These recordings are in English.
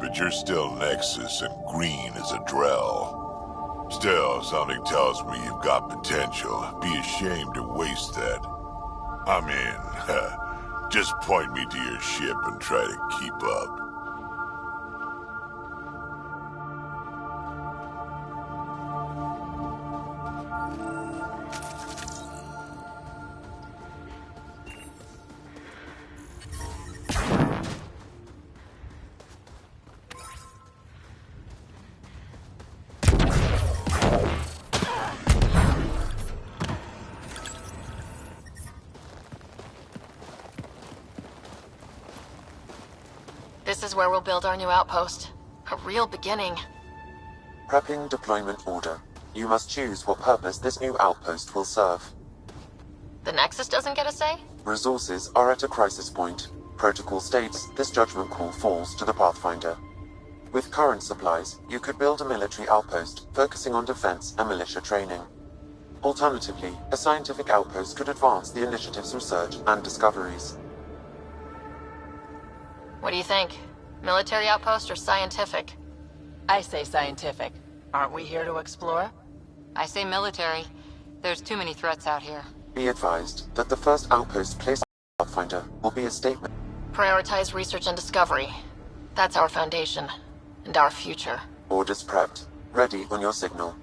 but you're still Nexus and green as a Drell. Still, something tells me you've got potential. Be ashamed to waste that. I mean, just point me to your ship and try to keep up. This is where we'll build our new outpost. A real beginning. Prepping deployment order. You must choose what purpose this new outpost will serve. The Nexus doesn't get a say? Resources are at a crisis point. Protocol states this judgment call falls to the Pathfinder. With current supplies, you could build a military outpost focusing on defense and militia training. Alternatively, a scientific outpost could advance the initiative's research and discoveries. What do you think? Military outpost or scientific? I say scientific. Aren't we here to explore? I say military. There's too many threats out here. Be advised that the first outpost placed by Pathfinder will be a statement. Prioritize research and discovery. That's our foundation. And our future. Orders prepped. Ready on your signal.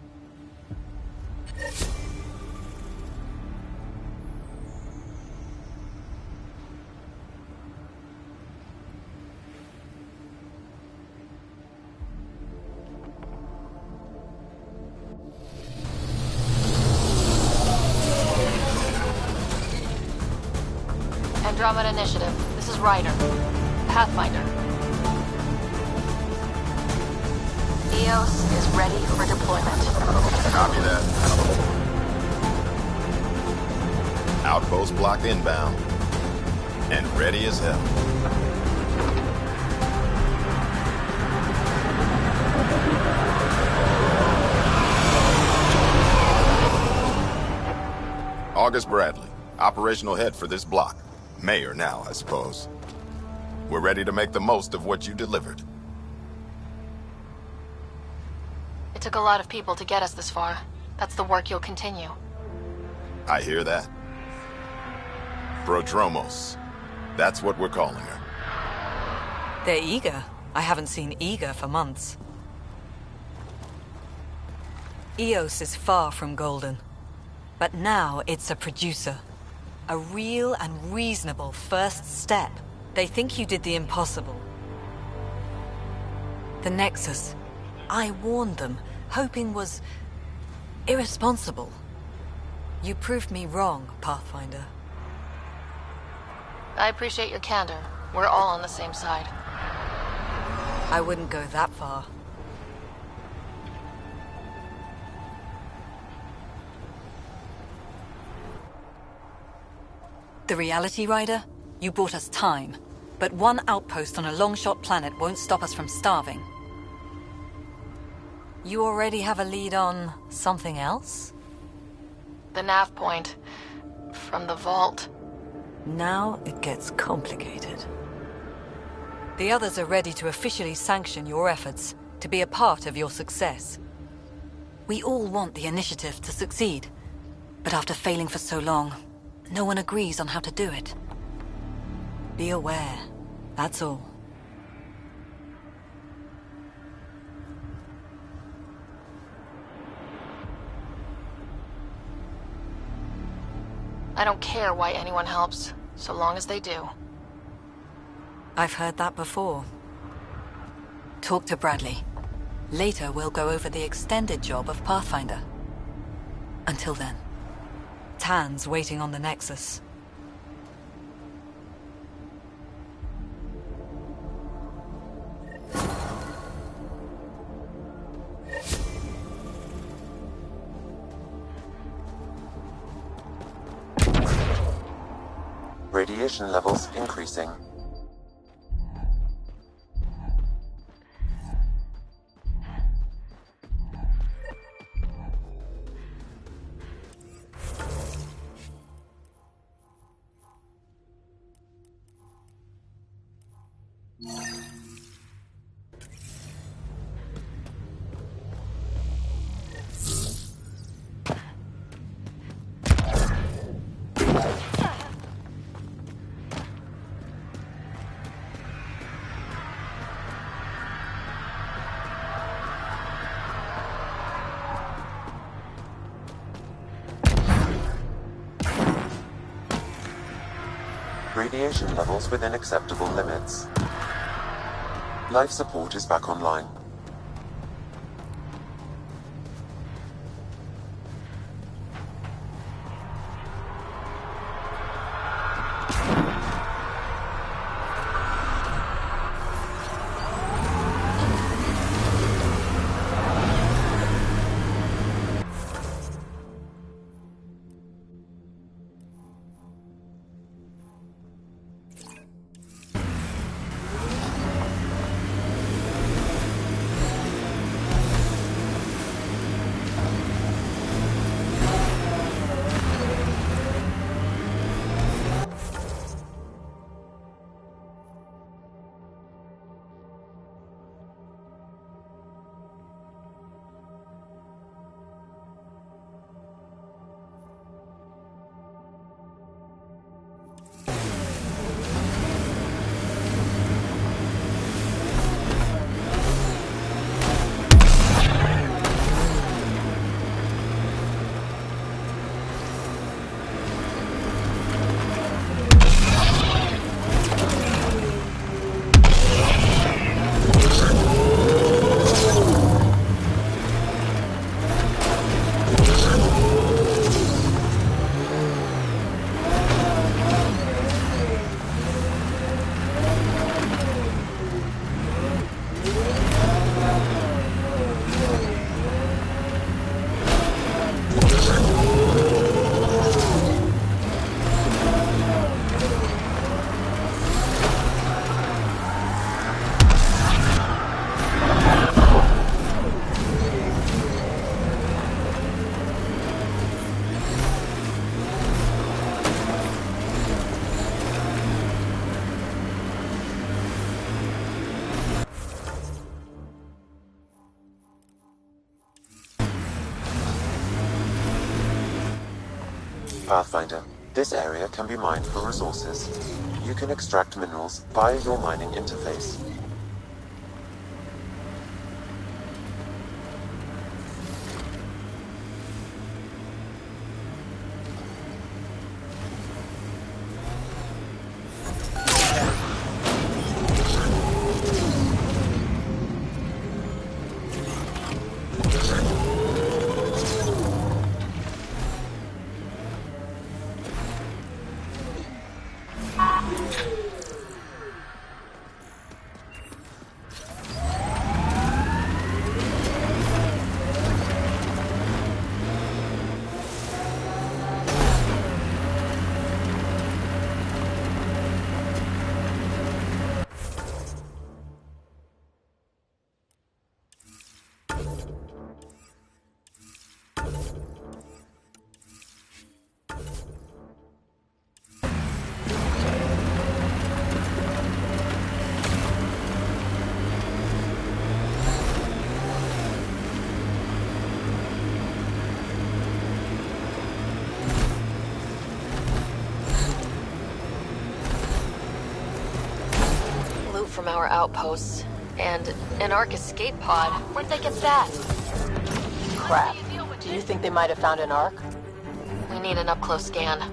Andromeda Initiative. This is Ryder. Pathfinder. EOS is ready for deployment. Copy that. Outpost block inbound. And ready as hell. August Bradley, operational head for this block. Mayor now, I suppose. We're ready to make the most of what you delivered. It took a lot of people to get us this far. That's the work you'll continue. I hear that. Prodromos. That's what we're calling her. They're eager. I haven't seen eager for months. EOS is far from golden. But now it's a producer. A real and reasonable first step. They think you did the impossible. The Nexus. I warned them, hoping was irresponsible. You proved me wrong, Pathfinder. I appreciate your candor. We're all on the same side. I wouldn't go that far. The reality, Rider? You brought us time. But one outpost on a long-shot planet won't stop us from starving. You already have a lead on something else? The nav point. From the vault. Now it gets complicated. The others are ready to officially sanction your efforts, to be a part of your success. We all want the initiative to succeed. But after failing for so long, no one agrees on how to do it. Be aware, that's all. I don't care why anyone helps, so long as they do. I've heard that before. Talk to Bradley. Later we'll go over the extended job of Pathfinder. Until then, Tan's waiting on the Nexus. Radiation levels increasing. Radiation levels within acceptable limits. Life support is back online. Pathfinder, this area can be mined for resources. You can extract minerals via your mining interface. From our outposts, and an Ark escape pod. Where'd they get that? Crap. Do you think they might have found an Ark? We need an up-close scan.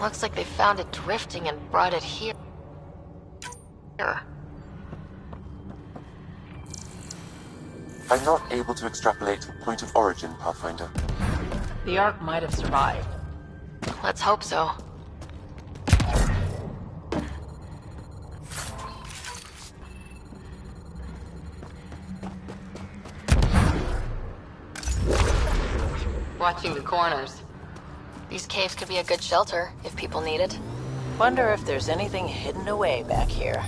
Looks like they found it drifting and brought it here. I'm not able to extrapolate point of origin, Pathfinder. The Ark might have survived. Let's hope so. Watching the corners. These caves could be a good shelter, if people need it. Wonder if there's anything hidden away back here.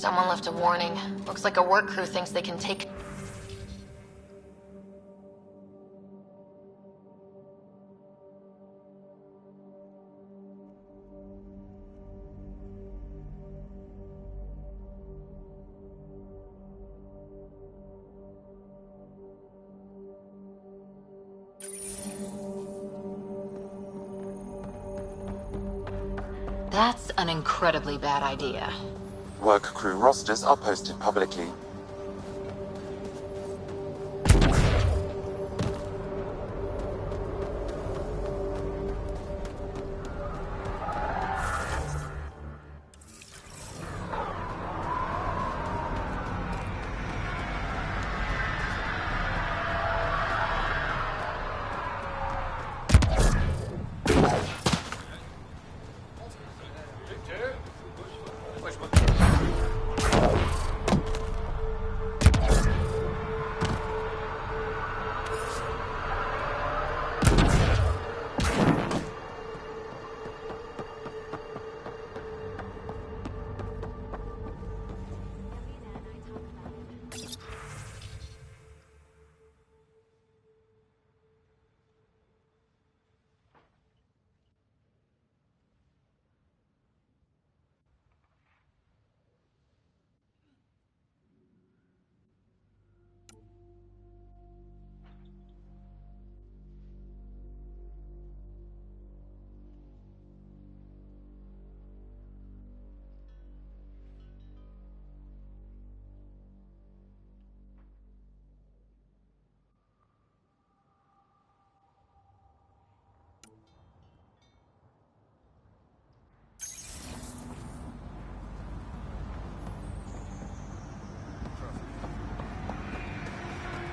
Someone left a warning. Looks like a work crew thinks they can take... That's an incredibly bad idea. Work crew rosters are posted publicly.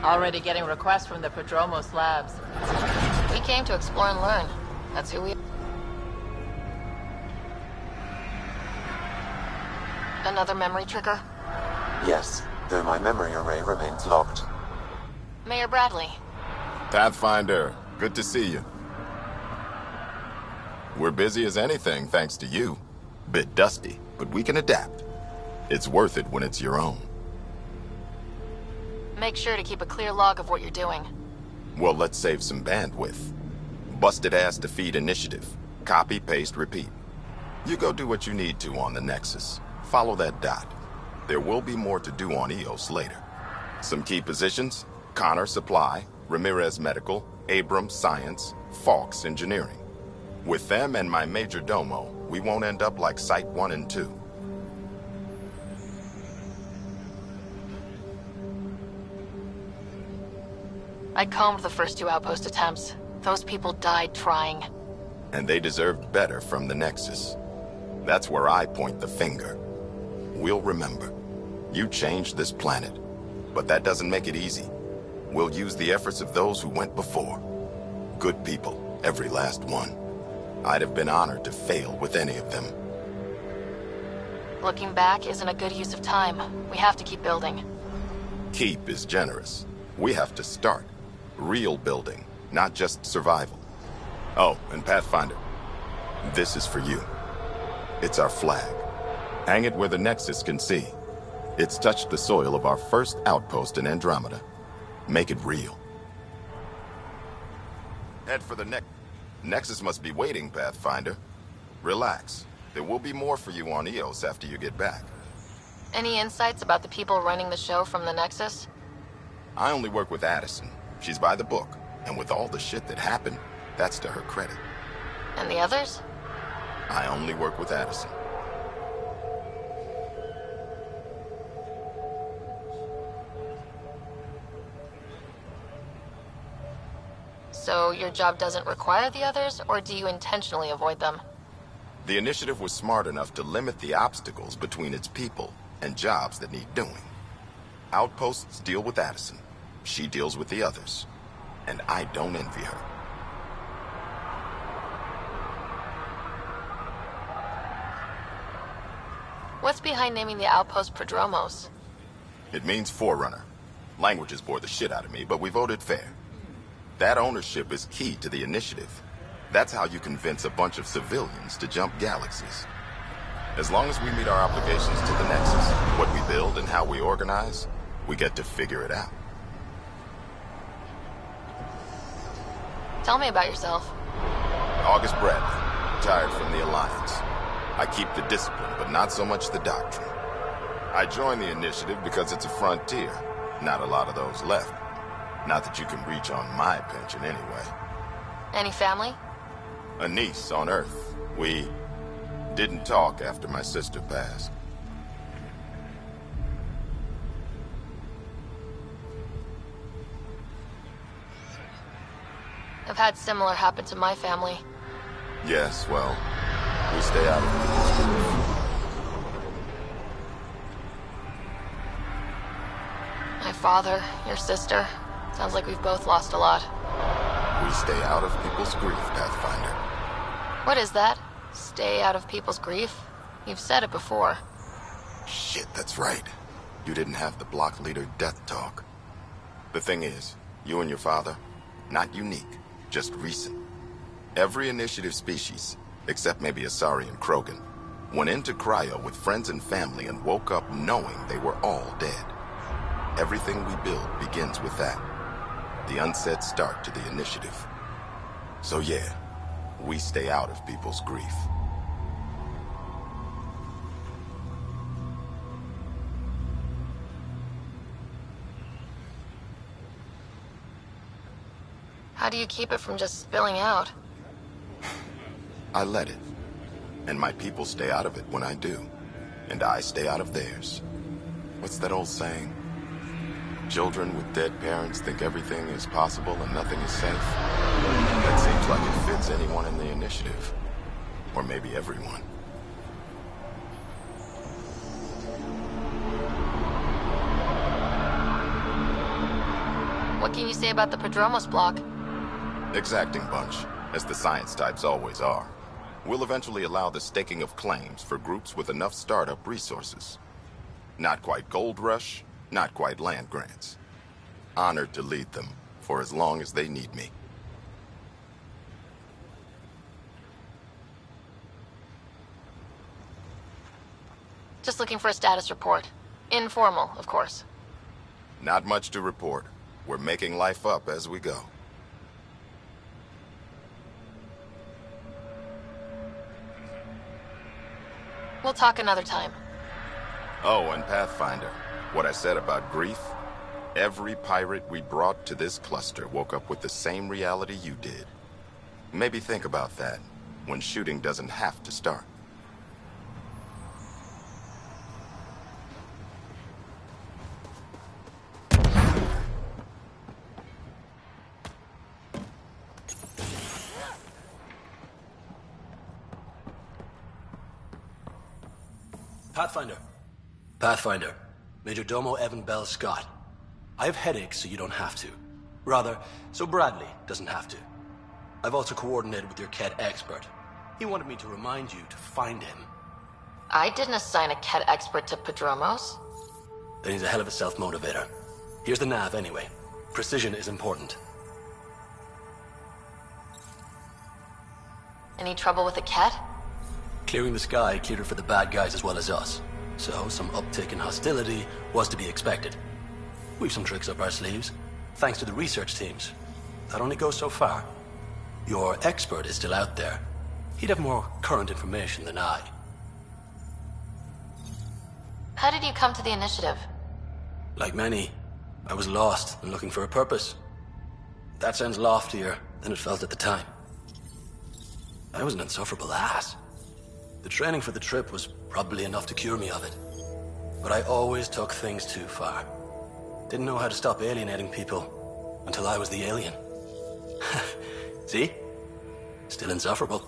Already getting requests from the Prodromos labs. We came to explore and learn. That's who we... Another memory trigger? Yes, though my memory array remains locked. Mayor Bradley. Pathfinder, good to see you. We're busy as anything, thanks to you. Bit dusty, but we can adapt. It's worth it when it's your own. Make sure to keep a clear log of what you're doing. Well, let's save some bandwidth. Busted ass to feed initiative. Copy, paste, repeat. You go do what you need to on the Nexus. Follow that dot. There will be more to do on EOS later. Some key positions: Connor Supply, Ramirez Medical, Abrams Science, Fawkes Engineering. With them and my major domo, we won't end up like Site 1 and 2. I combed the first 2 outpost attempts. Those people died trying. And they deserved better from the Nexus. That's where I point the finger. We'll remember. You changed this planet. But that doesn't make it easy. We'll use the efforts of those who went before. Good people, every last one. I'd have been honored to fail with any of them. Looking back isn't a good use of time. We have to keep building. Keep is generous. We have to start. Real building, not just survival. Oh, and Pathfinder, this is for you. It's our flag. Hang it where the Nexus can see. It's touched the soil of our first outpost in Andromeda. Make it real. Head for the Nexus must be waiting, Pathfinder. Relax. There will be more for you on EOS after you get back. Any insights about the people running the show from the Nexus? I only work with Addison. She's by the book. And with all the shit that happened, that's to her credit. And the others? I only work with Addison. So your job doesn't require the others, or do you intentionally avoid them? The initiative was smart enough to limit the obstacles between its people and jobs that need doing. Outposts deal with Addison. She deals with the others. And I don't envy her. What's behind naming the outpost Prodromos? It means Forerunner. Languages bore the shit out of me, but we voted fair. That ownership is key to the initiative. That's how you convince a bunch of civilians to jump galaxies. As long as we meet our obligations to the Nexus, what we build and how we organize, we get to figure it out. Tell me about yourself. August Bradley, retired from the Alliance. I keep the discipline, but not so much the doctrine. I joined the initiative because it's a frontier. Not a lot of those left. Not that you can reach on my pension anyway. Any family? A niece on Earth. We didn't talk after my sister passed. I've had similar happen to my family. Yes, well, we stay out of people's grief. My father, your sister. Sounds like we've both lost a lot. We stay out of people's grief, Pathfinder. What is that? Stay out of people's grief? You've said it before. Shit, that's right. You didn't have the block leader death talk. The thing is, you and your father, not unique, just recent. Every initiative species, except maybe Asari and Krogan, went into cryo with friends and family and woke up knowing they were all dead. Everything we build begins with that. The unsaid start to the initiative. So yeah, we stay out of people's grief. How do you keep it from just spilling out? I let it. And my people stay out of it when I do. And I stay out of theirs. What's that old saying? Children with dead parents think everything is possible and nothing is safe. That seems like it fits anyone in the initiative. Or maybe everyone. What can you say about the Padromos block? Exacting bunch, as the science types always are. We'll eventually allow the staking of claims for groups with enough startup resources. Not quite gold rush, not quite land grants. Honored to lead them for as long as they need me. Just looking for a status report. Informal, of course. Not much to report. We're making life up as we go. We'll talk another time. Oh, and Pathfinder, what I said about grief? Every pirate we brought to this cluster woke up with the same reality you did. Maybe think about that, when shooting doesn't have to start. Pathfinder. Pathfinder. Major Domo Evan Bell Scott. I have headaches, so you don't have to. Rather, so Bradley doesn't have to. I've also coordinated with your Kett expert. He wanted me to remind you to find him. I didn't assign a Kett expert to Padromos. Then he's a hell of a self-motivator. Here's the nav anyway. Precision is important. Any trouble with the Kett? Clearing the sky cleared it for the bad guys as well as us. So, some uptick in hostility was to be expected. We've some tricks up our sleeves, thanks to the research teams. That only goes so far. Your expert is still out there. He'd have more current information than I. How did you come to the initiative? Like many, I was lost and looking for a purpose. That sounds loftier than it felt at the time. I was an insufferable ass. The training for the trip was probably enough to cure me of it. But I always took things too far. Didn't know how to stop alienating people until I was the alien. See? Still insufferable.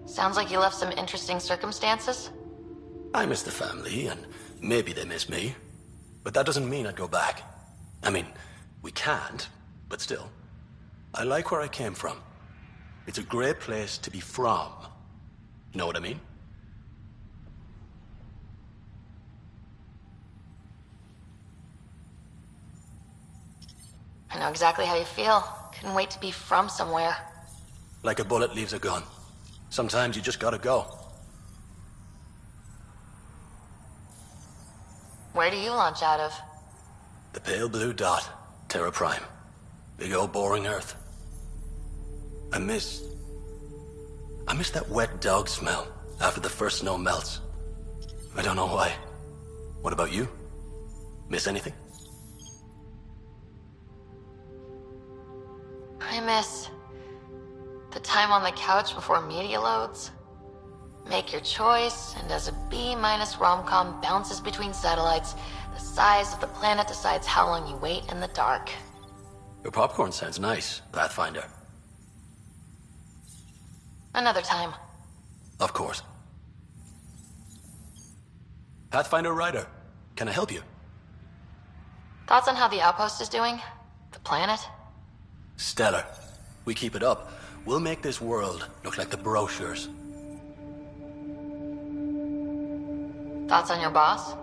Sounds like you left some interesting circumstances. I miss the family, and maybe they miss me. But that doesn't mean I'd go back. I mean, we can't, but still. I like where I came from. It's a great place to be from. Know what I mean? I know exactly how you feel. Couldn't wait to be from somewhere. Like a bullet leaves a gun. Sometimes you just gotta go. Where do you launch out of? The pale blue dot, Terra Prime. Big old boring Earth. I miss that wet dog smell after the first snow melts. I don't know why. What about you? Miss anything? I miss the time on the couch before media loads. Make your choice, and as a B-minus rom-com bounces between satellites, the size of the planet decides how long you wait in the dark. Your popcorn sounds nice, Pathfinder. Another time. Of course. Pathfinder Ryder, can I help you? Thoughts on how the outpost is doing? The planet? Stellar. We keep it up, we'll make this world look like the brochures. Thoughts on your boss?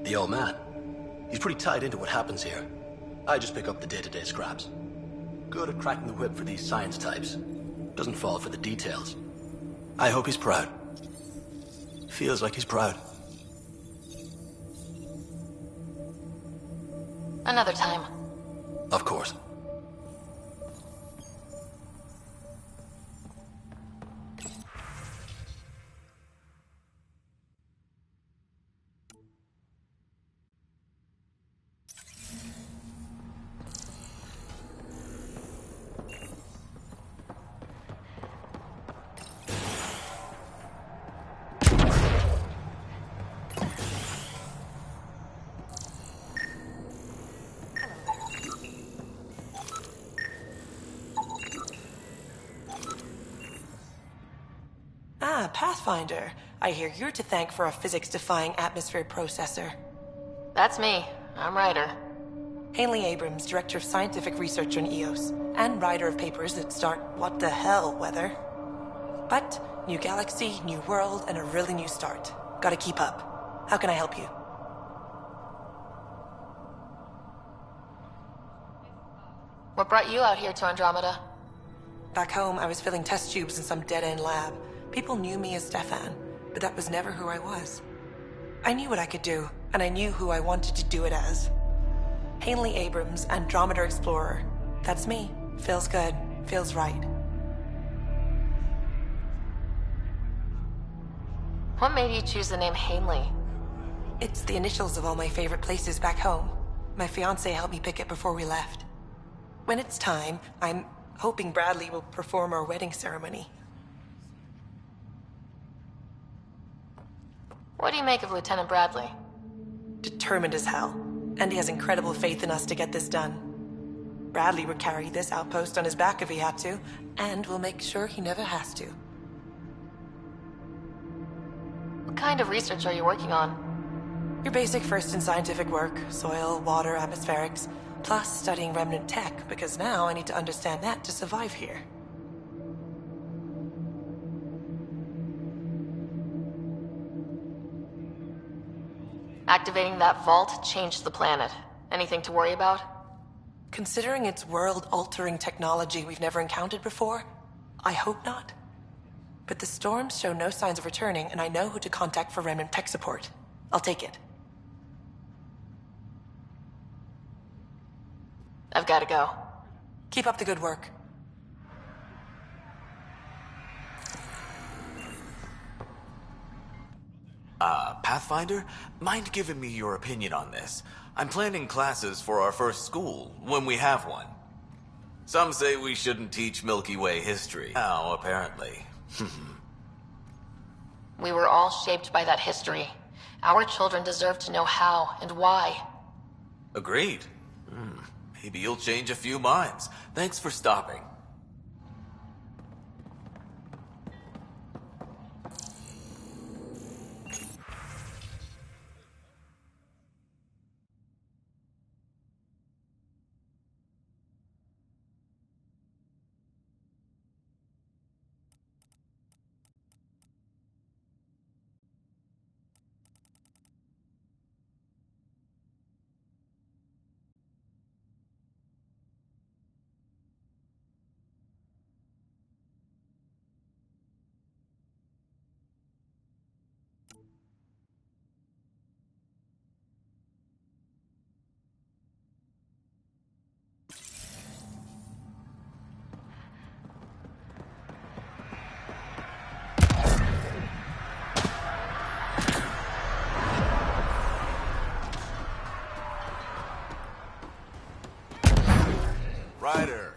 The old man. He's pretty tied into what happens here. I just pick up the day-to-day scraps. Good at cracking the whip for these science types. Doesn't fall for the details. I hope he's proud. Feels like he's proud. Another time. Of course. Ah, Pathfinder. I hear you're to thank for a physics-defying atmosphere processor. That's me. I'm Ryder. Hanley Abrams, Director of Scientific Research on EOS, and writer of papers that start what the hell weather. But, new galaxy, new world, and a really new start. Gotta keep up. How can I help you? What brought you out here to Andromeda? Back home, I was filling test tubes in some dead-end lab. People knew me as Stefan, but that was never who I was. I knew what I could do, and I knew who I wanted to do it as. Hanley Abrams, Andromeda Explorer. That's me. Feels good. Feels right. What made you choose the name Hanley? It's the initials of all my favorite places back home. My fiancé helped me pick it before we left. When it's time, I'm hoping Bradley will perform our wedding ceremony. What do you make of Lieutenant Bradley? Determined as hell. And he has incredible faith in us to get this done. Bradley would carry this outpost on his back if he had to, and we'll make sure he never has to. What kind of research are you working on? Your basic first in scientific work, soil, water, atmospherics, plus studying remnant tech, because now I need to understand that to survive here. Activating that vault changed the planet. Anything to worry about? Considering it's world-altering technology we've never encountered before, I hope not. But the storms show no signs of returning, and I know who to contact for remnant tech support. I'll take it. I've got to go. Keep up the good work. Pathfinder, mind giving me your opinion on this? I'm planning classes for our first school, when we have one. Some say we shouldn't teach Milky Way history. Now, apparently. We were all shaped by that history. Our children deserve to know how and why. Agreed. Maybe you'll change a few minds. Thanks for stopping. Ryder.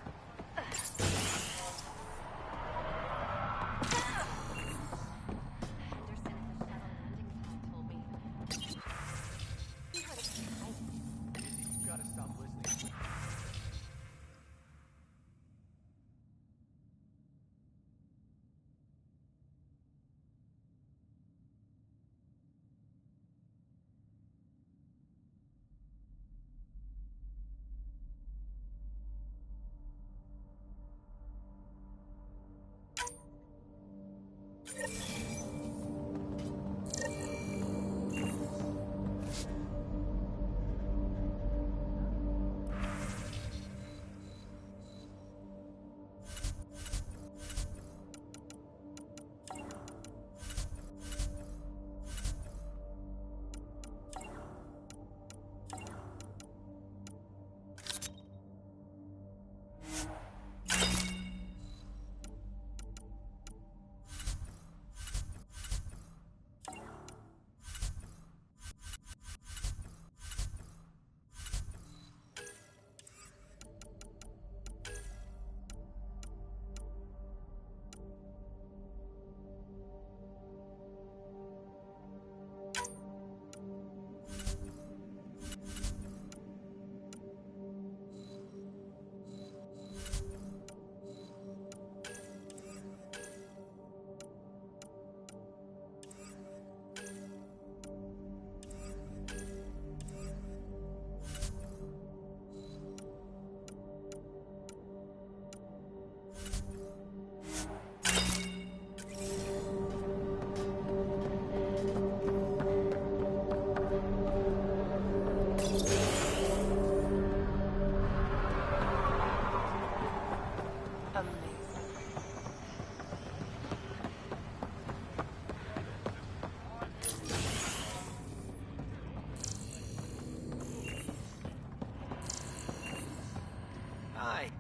Hi.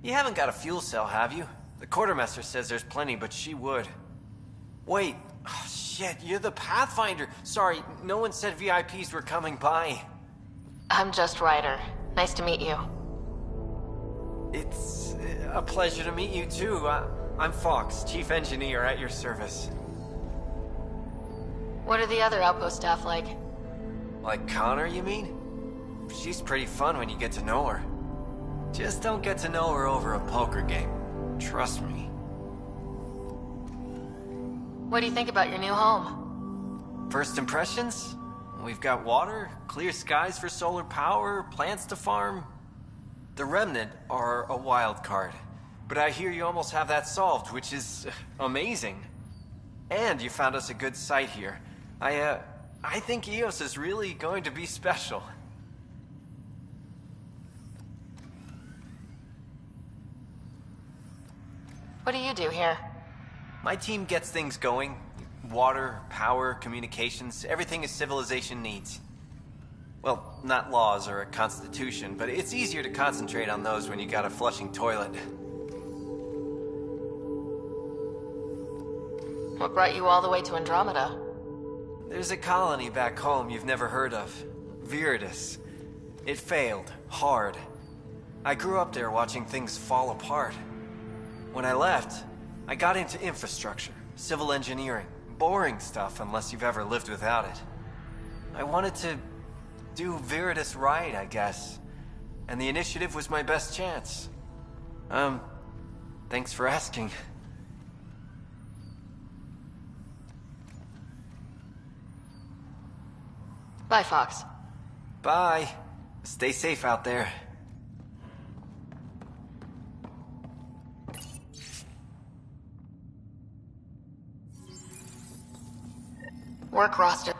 You haven't got a fuel cell, have you? The quartermaster says there's plenty, but she would. Wait. Oh, shit, you're the Pathfinder. Sorry, no one said VIPs were coming by. I'm just Ryder. Nice to meet you. It's a pleasure to meet you, too. I'm Fox, Chief Engineer at your service. What are the other outpost staff like? Like Connor, you mean? She's pretty fun when you get to know her. Just don't get to know her over a poker game. Trust me. What do you think about your new home? First impressions? We've got water, clear skies for solar power, plants to farm. The Remnant are a wild card, but I hear you almost have that solved, which is amazing. And you found us a good site here. I think EOS is really going to be special. What do you do here? My team gets things going. Water, power, communications, everything a civilization needs. Well, not laws or a constitution, but it's easier to concentrate on those when you got a flushing toilet. What brought you all the way to Andromeda? There's a colony back home you've never heard of. Viridis. It failed. Hard. I grew up there watching things fall apart. When I left, I got into infrastructure, civil engineering. Boring stuff unless you've ever lived without it. I wanted to do Viridis right, I guess. And the initiative was my best chance. Thanks for asking. Bye, Fox. Bye. Stay safe out there. Work roster.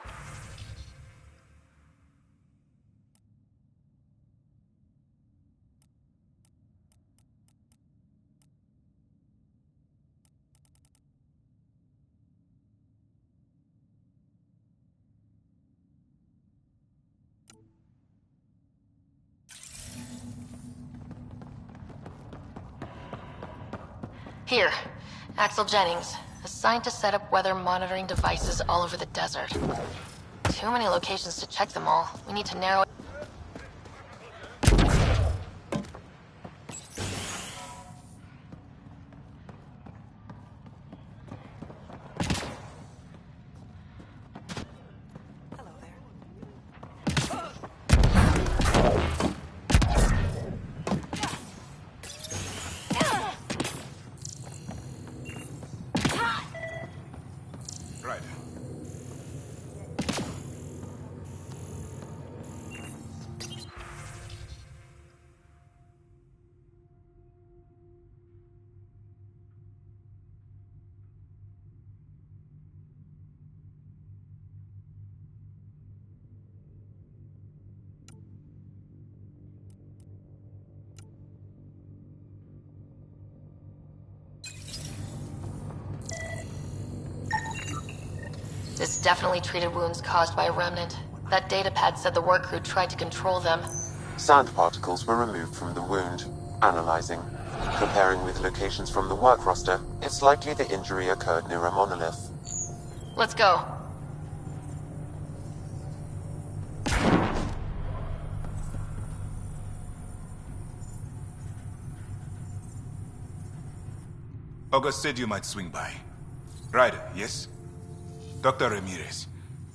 Here, Axel Jennings, assigned to set up weather monitoring devices all over the desert. Too many locations to check them all. We need to narrow it. This definitely treated wounds caused by a remnant. That datapad said the work crew tried to control them. Sand particles were removed from the wound. Analyzing. Comparing with locations from the work roster, it's likely the injury occurred near a monolith. Let's go. August said you might swing by. Ryder, yes? Dr. Ramirez.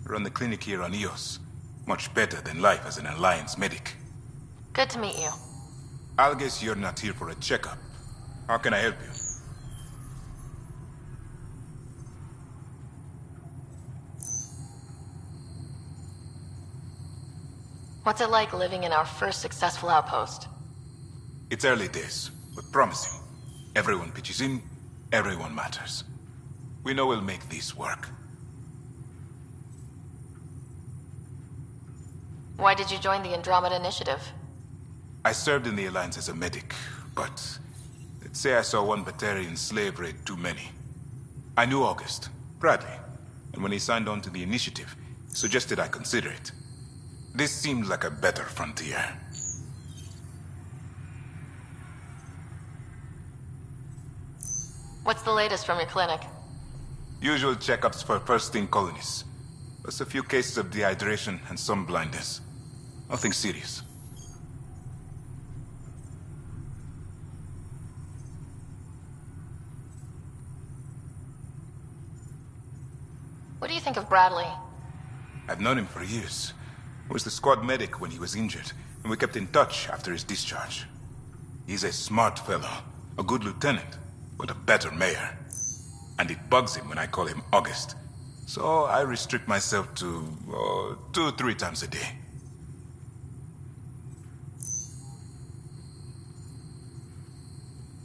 Run the clinic here on EOS. Much better than life as an Alliance medic. Good to meet you. I'll guess you're not here for a checkup. How can I help you? What's it like living in our first successful outpost? It's early days, but promising. Everyone pitches in, everyone matters. We know we'll make this work. Why did you join the Andromeda Initiative? I served in the Alliance as a medic, but let's say I saw one Batarian slave raid too many. I knew August, Bradley, and when he signed on to the Initiative, he suggested I consider it. This seemed like a better frontier. What's the latest from your clinic? Usual checkups for first-in colonists. Plus a few cases of dehydration and some blindness. Nothing serious. What do you think of Bradley? I've known him for years. I was the squad medic when he was injured, and we kept in touch after his discharge. He's a smart fellow, a good lieutenant, but a better mayor. And it bugs him when I call him August. So I restrict myself to 2-3 times a day.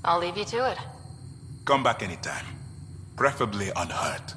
I'll leave you to it. Come back anytime. Preferably unhurt.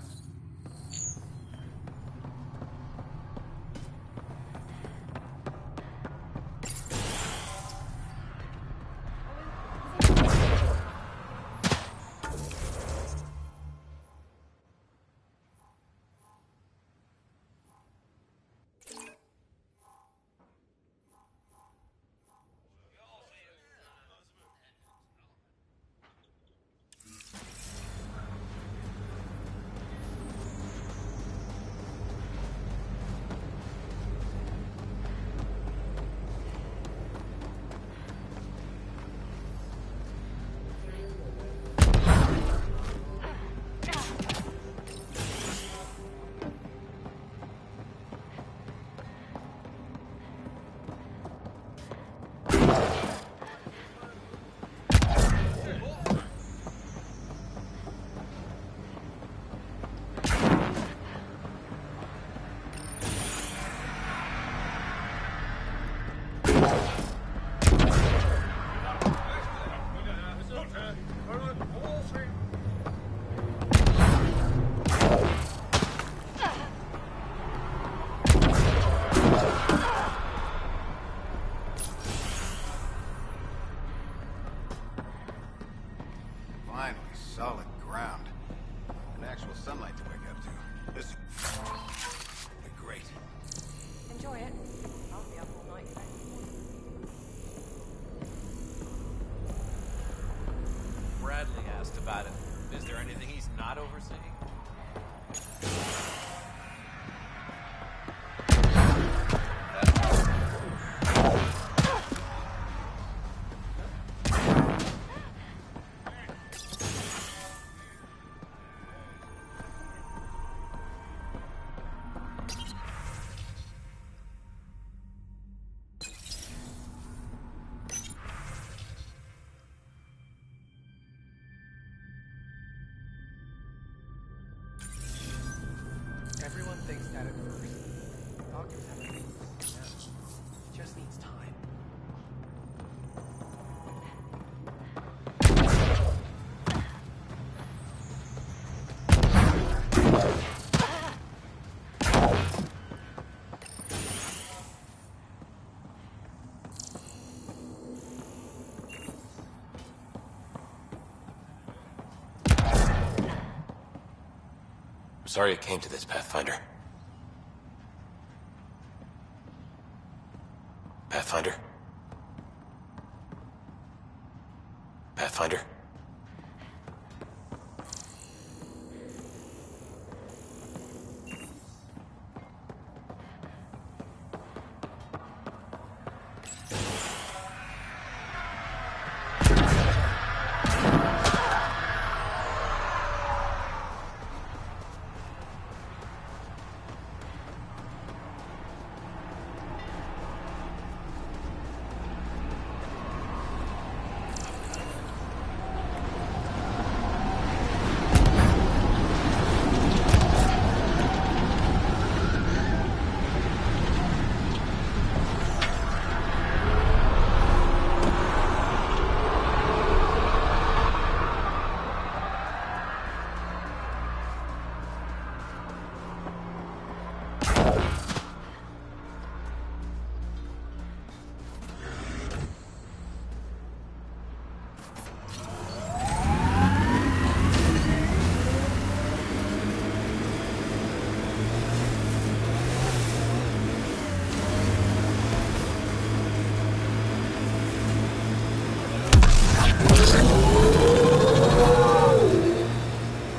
Solid ground. And actual sunlight to wake up to. This will be great. Enjoy it. I'll be up all night. Bradley asked about it. Is there anything he's not overseeing? I'm sorry it came to this, Pathfinder. Pathfinder? Pathfinder?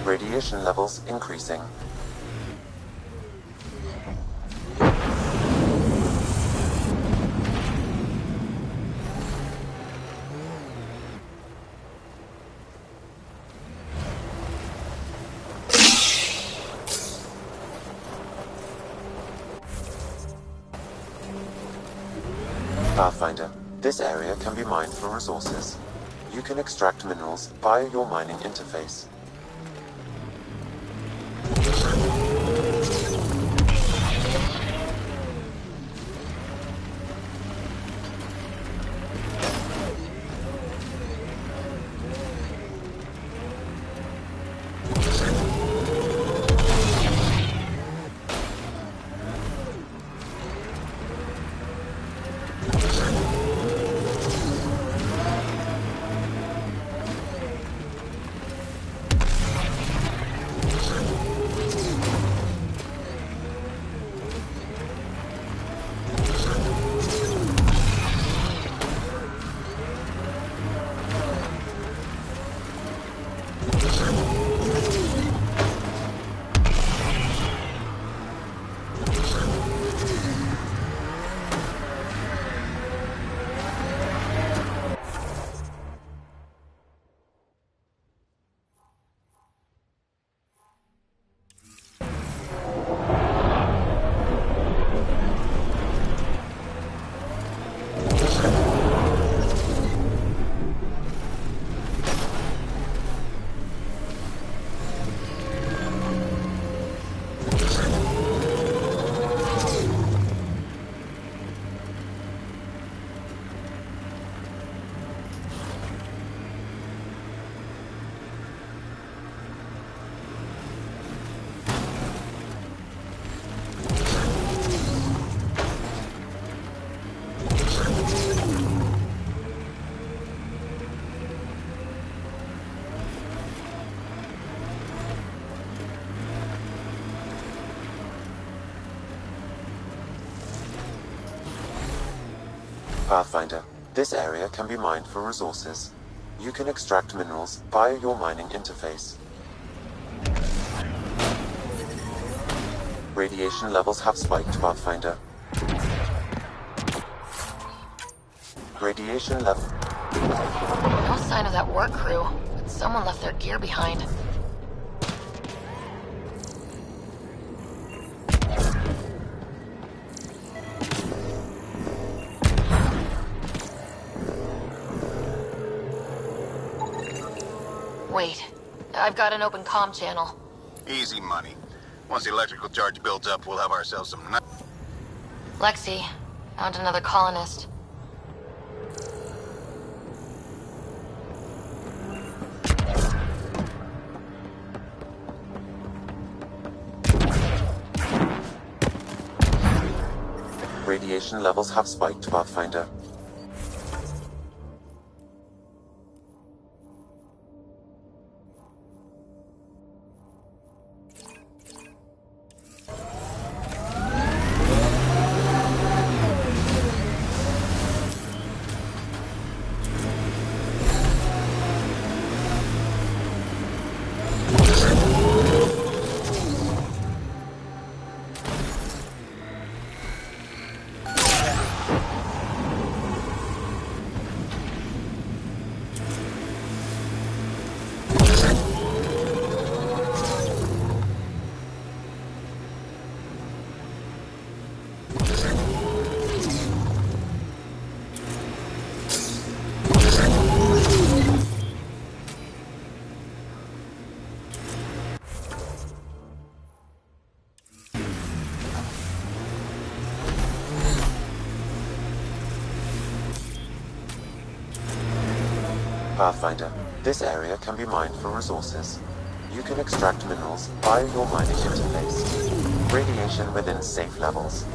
Radiation levels increasing. Pathfinder, this area can be mined for resources. You can extract minerals via your mining interface. Pathfinder, this area can be mined for resources. You can extract minerals via your mining interface. Radiation levels have spiked, Pathfinder. Radiation level... No sign of that work crew, but someone left their gear behind. Wait, I've got an open comm channel. Easy money. Once the electrical charge builds up, we'll have ourselves some... Lexi, found another colonist. Radiation levels have spiked, Pathfinder. Pathfinder, this area can be mined for resources. You can extract minerals via your mining interface. Radiation within safe levels.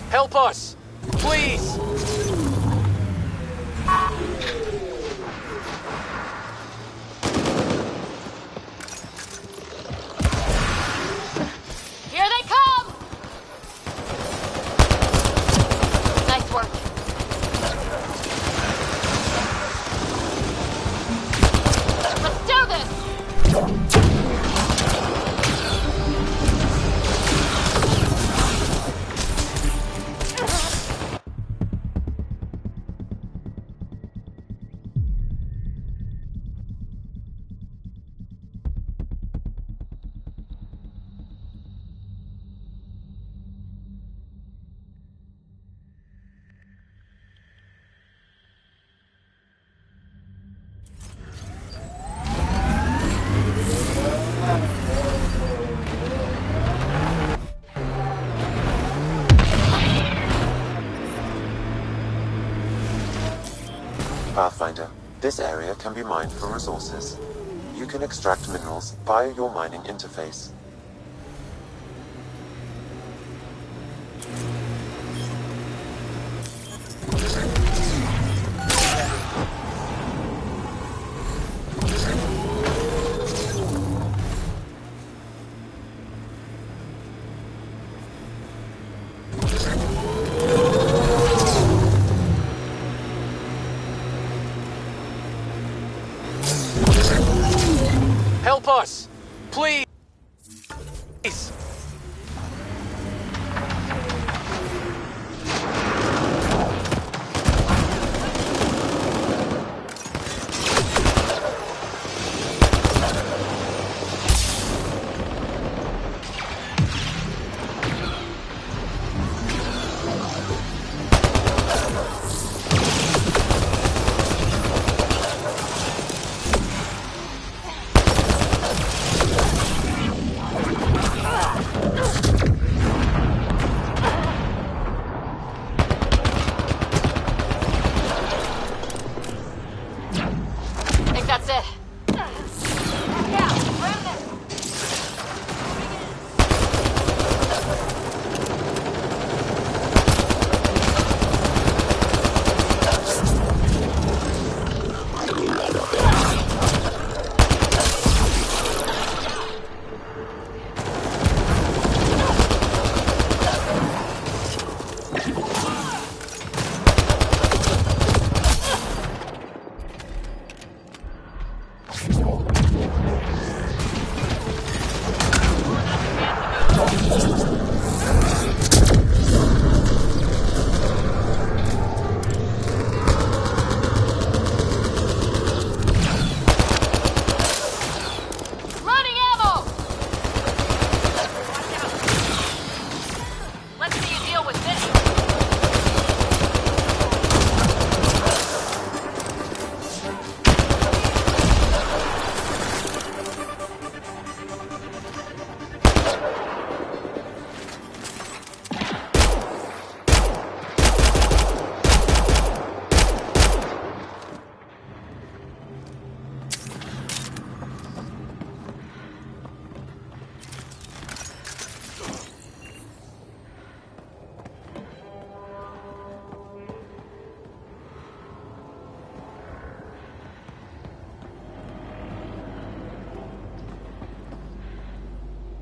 Help us! Please! Here they come! Nice work. Let's do this! Pathfinder, this area can be mined for resources. You can extract minerals via your mining interface. Help us! Please!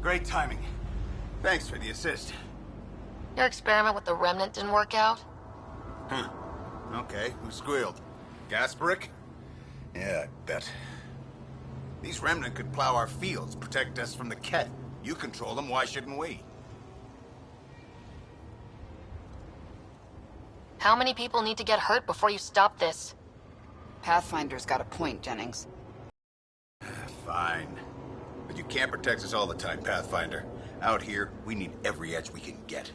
Great timing. Thanks for the assist. Your experiment with the Remnant didn't work out? Huh. Okay, who squealed? Gasbrick? Yeah, I bet. These Remnant could plow our fields, protect us from the Ket. You control them, why shouldn't we? How many people need to get hurt before you stop this? Pathfinder's got a point, Jennings. Fine. But you can't protect us all the time, Pathfinder. Out here, we need every edge we can get.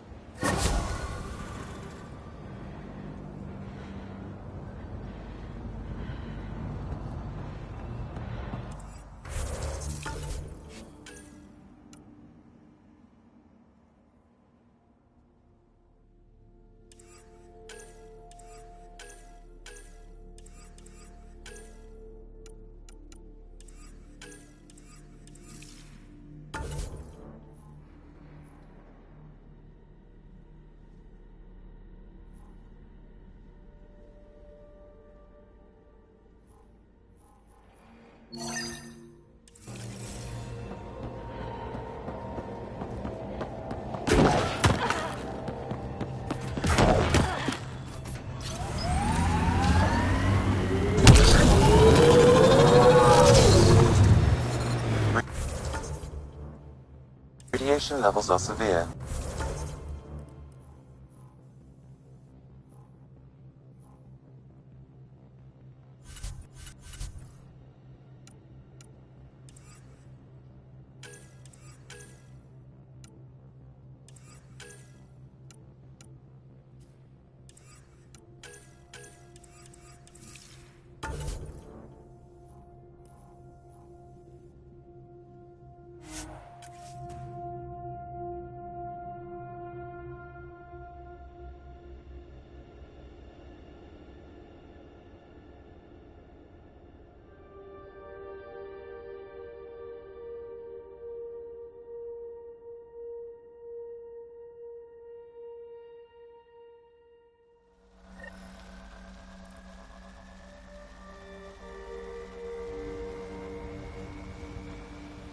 Radiation levels are severe.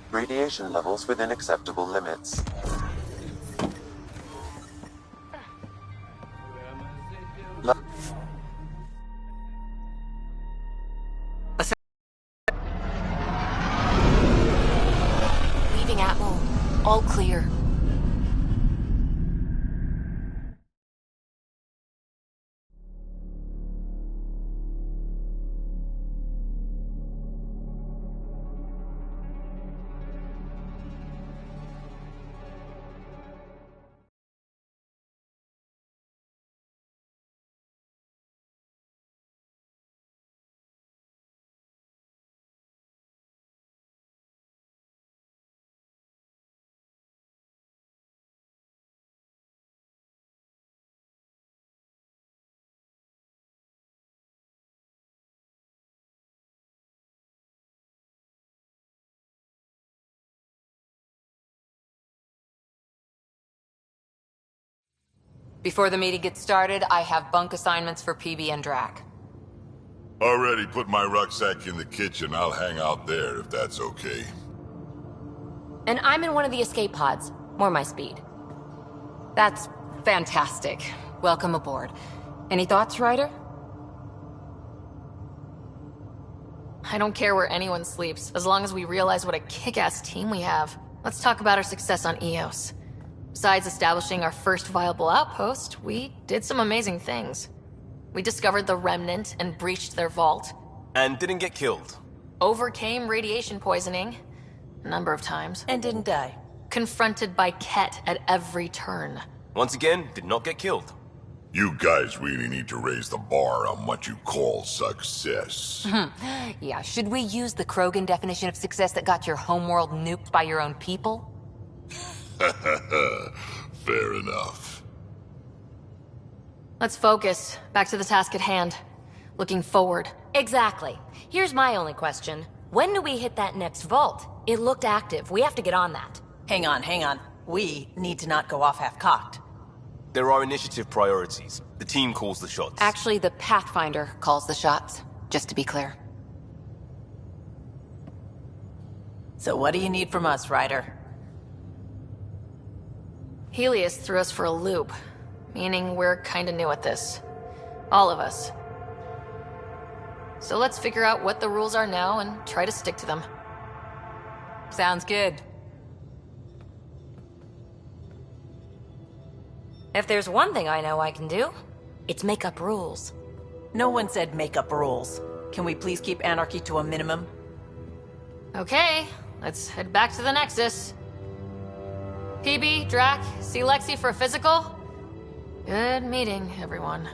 Radiation levels within acceptable limits. Leaving Atmo. All clear. Before the meeting gets started, I have bunk assignments for PB and Drac. Already put my rucksack in the kitchen. I'll hang out there if that's okay. And I'm in one of the escape pods. More my speed. That's fantastic. Welcome aboard. Any thoughts, Ryder? I don't care where anyone sleeps, as long as we realize what a kick-ass team we have. Let's talk about our success on Eos. Besides establishing our first viable outpost, we did some amazing things. We discovered the Remnant and breached their vault. And didn't get killed. Overcame radiation poisoning. A number of times. And didn't die. Confronted by Ket at every turn. Once again, did not get killed. You guys really need to raise the bar on what you call success. Yeah, should we use the Krogan definition of success that got your homeworld nuked by your own people? Fair enough. Let's focus. Back to the task at hand. Looking forward. Exactly. Here's my only question. When do we hit that next vault? It looked active. We have to get on that. Hang on. We need to not go off half-cocked. There are initiative priorities. The team calls the shots. Actually, the Pathfinder calls the shots, just to be clear. So what do you need from us, Ryder? Helios threw us for a loop, meaning we're kinda new at this. All of us. So let's figure out what the rules are now and try to stick to them. Sounds good. If there's one thing I know I can do, it's make up rules. No one said make up rules. Can we please keep anarchy to a minimum? Okay, let's head back to the Nexus. PB, Drac, see Lexi for a physical? Good meeting, everyone.